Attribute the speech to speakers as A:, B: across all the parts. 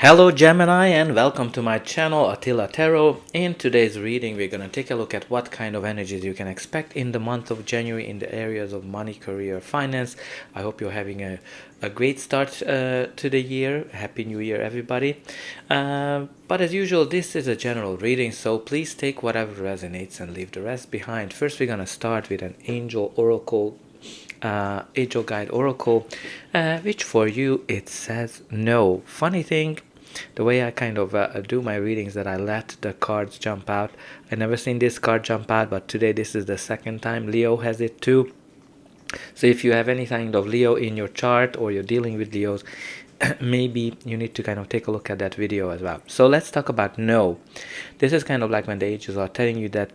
A: Hello Gemini and welcome to my channel Attila Tarot. In today's reading we're going to take a look at what kind of energies you can expect in the month of January in the areas of money, career, finance. I hope you're having a great start to the year. Happy New Year everybody. But as usual, this is a general reading, so please take whatever resonates and leave the rest behind. First we're going to start with an angel guide oracle, which for you it says no. Funny thing, the way I kind of do my readings, that I let the cards jump out. I never seen this card jump out, but today this is the second time. Leo has it too. So if you have any kind of Leo in your chart or you're dealing with Leos, maybe you need to kind of take a look at that video as well. So let's talk about no. This is kind of like when the angels are telling you that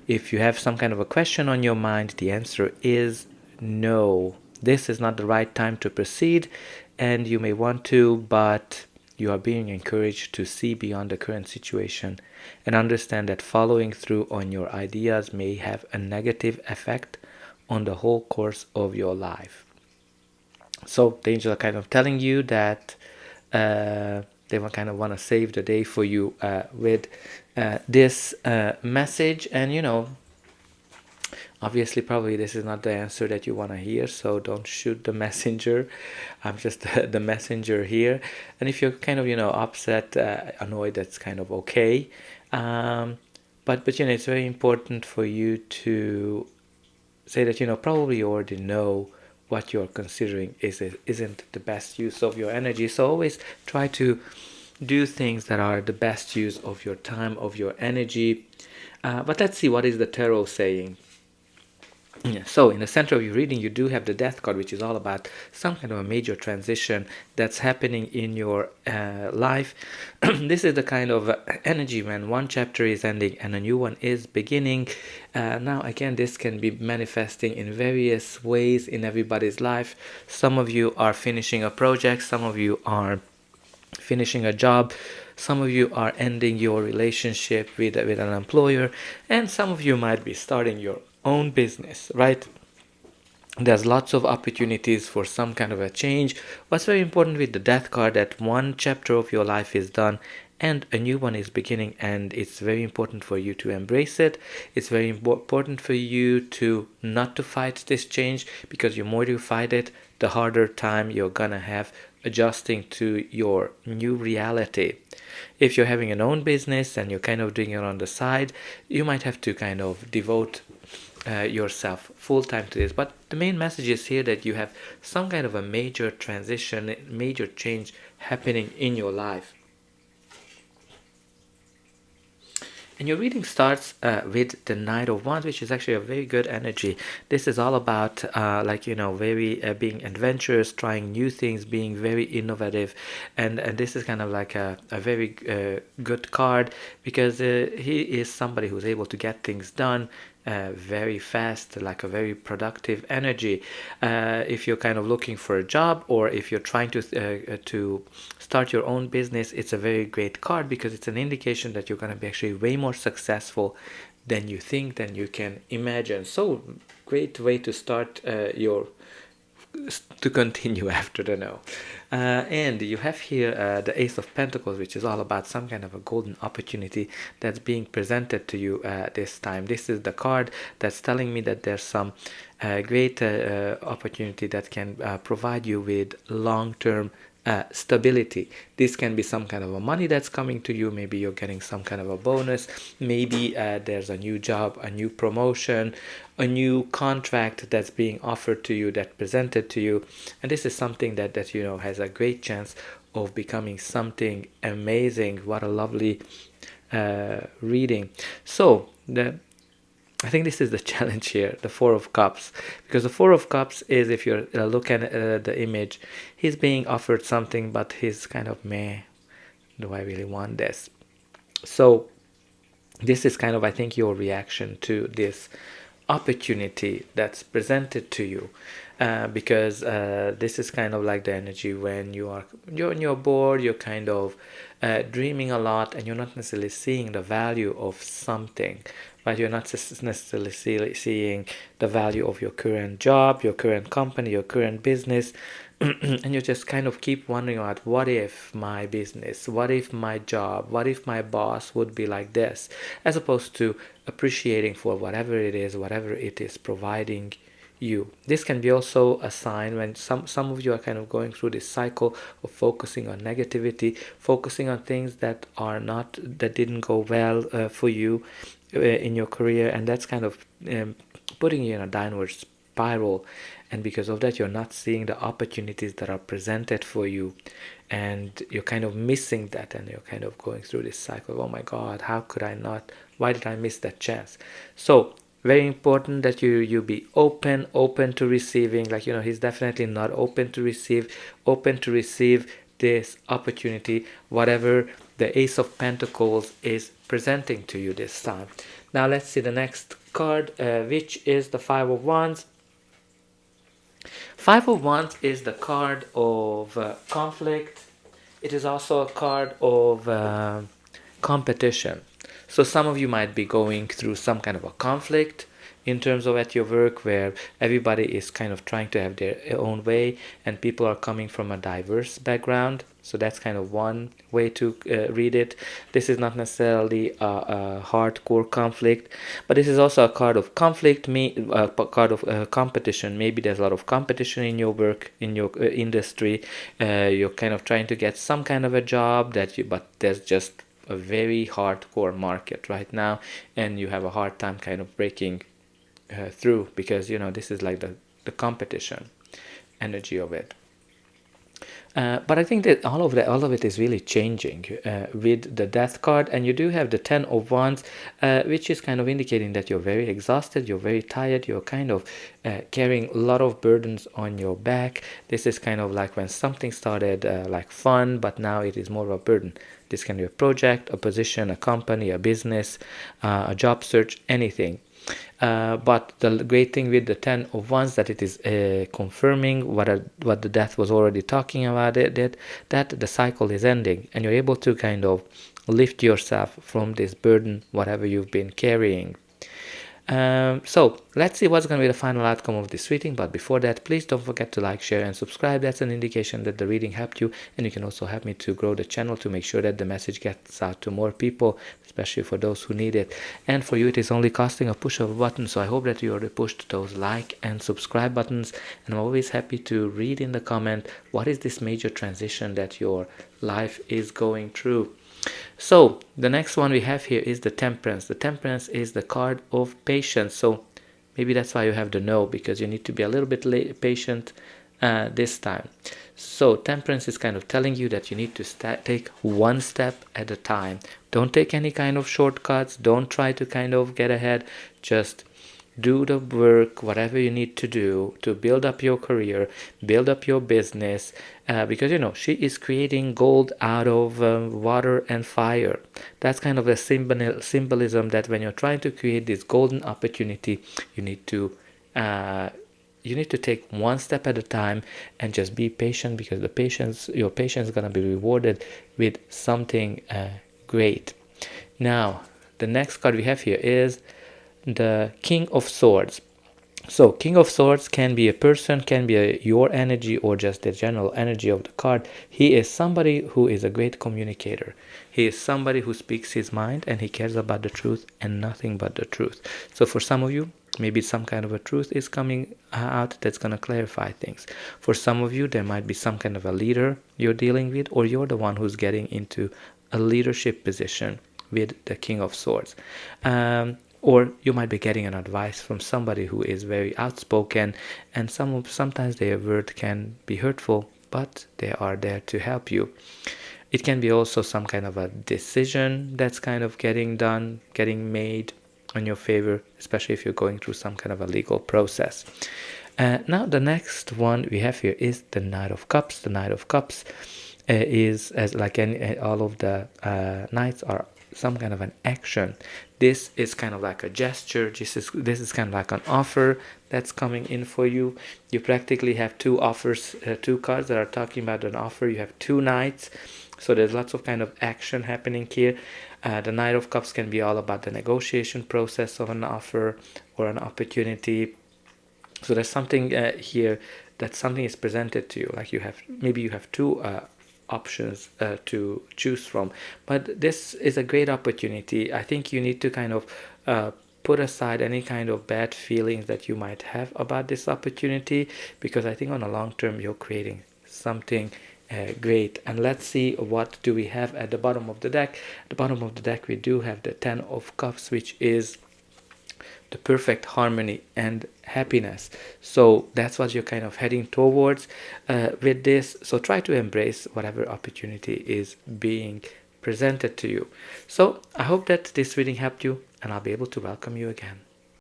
A: if you have some kind of a question on your mind, the answer is no. This is not the right time to proceed, and you may want to, but you are being encouraged to see beyond the current situation and understand that following through on your ideas may have a negative effect on the whole course of your life. So the angels are kind of telling you that they kind of want to save the day for you with this message. And obviously probably this is not the answer that you want to hear, so don't shoot the messenger. I'm just the messenger here. And if you're kind of upset, annoyed, that's kind of okay. But it's very important for you to say that probably you already know what you're considering isn't the best use of your energy. So always try to do things that are the best use of your time, of your energy. But let's see, what is the tarot saying? Yeah, so in the center of your reading, you do have the Death card, which is all about some kind of a major transition that's happening in your life. This is the kind of energy when one chapter is ending and a new one is beginning. Now, again, this can be manifesting in various ways in everybody's life. Some of you are finishing a project, some of you are finishing a job, some of you are ending your relationship with an employer, and some of you might be starting your own business, right? There's lots of opportunities for some kind of a change. What's very important with the Death card, that one chapter of your life is done and a new one is beginning, and it's very important for you to embrace it. It's very important for you to not to fight this change, because the more you fight it, the harder time you're gonna have adjusting to your new reality. If you're having an own business and you're kind of doing it on the side, you might have to kind of devote yourself full time to this. But the main message is here that you have some kind of a major transition, major change happening in your life. And your reading starts with the Knight of Wands, which is actually a very good energy. This is all about very being adventurous, trying new things, being very innovative, and this is kind of like a very good card, because he is somebody who's able to get things done very fast, like a very productive energy. If you're kind of looking for a job, or if you're trying to start your own business, it's a very great card, because it's an indication that you're going to be actually way more successful than you think, than you can imagine. So great way to start to continue after the no. And you have here the Ace of Pentacles, which is all about some kind of a golden opportunity that's being presented to you this time. This is the card that's telling me that there's some great opportunity that can provide you with long-term stability. This can be some kind of a money that's coming to you. Maybe you're getting some kind of a bonus. Maybe there's a new job, a new promotion, a new contract that's being offered to you, that presented to you. And this is something that has a great chance of becoming something amazing. What a lovely reading. So I think this is the challenge here, the Four of Cups, because the Four of Cups is, if you're looking at the image, he's being offered something, but he's kind of, meh, do I really want this? So this is kind of, I think, your reaction to this opportunity that's presented to you, because this is kind of like the energy when you're bored, you're kind of dreaming a lot, and you're not necessarily seeing the value of something, but you're not necessarily seeing the value of your current job, your current company, your current business. and you just kind of keep wondering about, what if my business, what if my job, what if my boss would be like this, as opposed to appreciating for whatever it is providing you. This can be also a sign when some of you are kind of going through this cycle of focusing on negativity, focusing on things that didn't go well for you in your career, and that's kind of putting you in a downward spiral. And because of that, you're not seeing the opportunities that are presented for you, and you're kind of missing that, and you're kind of going through this cycle. Oh my God, how could I not? Why did I miss that chance? So very important that you be open to receiving. Like, he's definitely not open to receive this opportunity, whatever the Ace of Pentacles is presenting to you this time. Now let's see the next card, which is the Five of Wands. Five of Wands is the card of conflict. It is also a card of competition. So some of you might be going through some kind of a conflict in terms of at your work, where everybody is kind of trying to have their own way, and people are coming from a diverse background. So that's kind of one way to read it. This is not necessarily a hardcore conflict, but this is also a card of conflict, a card of competition. Maybe there's a lot of competition in your work, in your industry. You're kind of trying to get some kind of a job but there's just a very hardcore market right now, and you have a hard time kind of breaking through, because this is like the competition energy of it. But I think that all of it is really changing with the Death card, and you do have the Ten of Wands, which is kind of indicating that you're very exhausted, you're very tired, you're kind of carrying a lot of burdens on your back. This is kind of like when something started like fun, but now it is more of a burden. This can be a project, a position, a company, a business, a job search, anything. But the great thing with the Ten of Wands, that it is confirming what the Death was already talking about, that the cycle is ending, and you're able to kind of lift yourself from this burden, whatever you've been carrying. So let's see what's going to be the final outcome of this reading. But before that, please don't forget to like, share, and subscribe. That's an indication that the reading helped you, and you can also help me to grow the channel to make sure that the message gets out to more people, especially for those who need it. And for you, it is only costing a push of a button. So I hope that you already pushed those like and subscribe buttons. And I'm always happy to read in the comment, what is this major transition that your life is going through? So the next one we have here is the Temperance. The Temperance is the card of patience. So maybe that's why you have the no, because you need to be a little bit patient this time. So Temperance is kind of telling you that you need to take one step at a time. Don't take any kind of shortcuts. Don't try to kind of get ahead. Just do the work, whatever you need to do to build up your career, build up your business, because she is creating gold out of water and fire. That's kind of a symbolism that when you're trying to create this golden opportunity, you need to take one step at a time and just be patient, because your patience is going to be rewarded with something great. Now the next card we have here is the King of Swords. So King of Swords can be a person, can be your energy, or just the general energy of the card. He is somebody who is a great communicator. He is somebody who speaks his mind, and he cares about the truth and nothing but the truth. So for some of you, maybe some kind of a truth is coming out that's going to clarify things. For some of you, there might be some kind of a leader you're dealing with, or you're the one who's getting into a leadership position with the King of Swords. Or you might be getting an advice from somebody who is very outspoken, and sometimes their word can be hurtful, but they are there to help you. It can be also some kind of a decision that's kind of getting made in your favor, especially if you're going through some kind of a legal process. Now the next one we have here is the Knight of Cups. The Knight of Cups is, as like all of the knights, are some kind of an action. This is kind of like a gesture. This is kind of like an offer that's coming in for you. You practically have two offers, two cards that are talking about an offer. You have two knights, so there's lots of kind of action happening here. The Knight of Cups can be all about the negotiation process of an offer or an opportunity. So there's something here that something is presented to you, like you have two options to choose from, but this is a great opportunity. I think you need to kind of put aside any kind of bad feelings that you might have about this opportunity, because I think on a long term you're creating something great. And let's see, what do we have at the bottom of the deck? At the bottom of the deck we do have the 10 of Cups, which is the perfect harmony and happiness. So that's what you're kind of heading towards with this. So try to embrace whatever opportunity is being presented to you. So I hope that this reading helped you, and I'll be able to welcome you again.